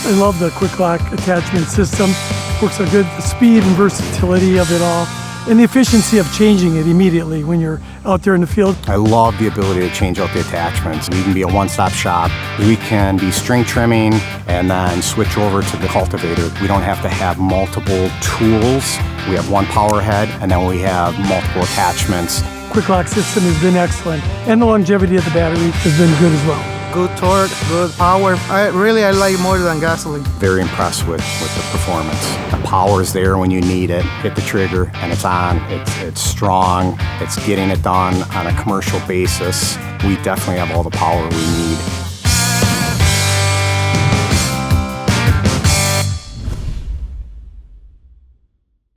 I love the QUIK-LOK attachment system. Works a good speed and versatility of it all, and the efficiency of changing it immediately when you're out there in the field. I love the ability to change out the attachments. We can be a one-stop shop. We can be string trimming and then switch over to the cultivator. We don't have to have multiple tools. We have one power head and then we have multiple attachments. QUIK-LOK system has been excellent, and the longevity of the battery has been good as well. Good torque, good power. I like more than gasoline. Very impressed with the performance. The power is there when you need it. Hit the trigger and it's on. It's strong. It's getting it done on a commercial basis. We definitely have all the power we need.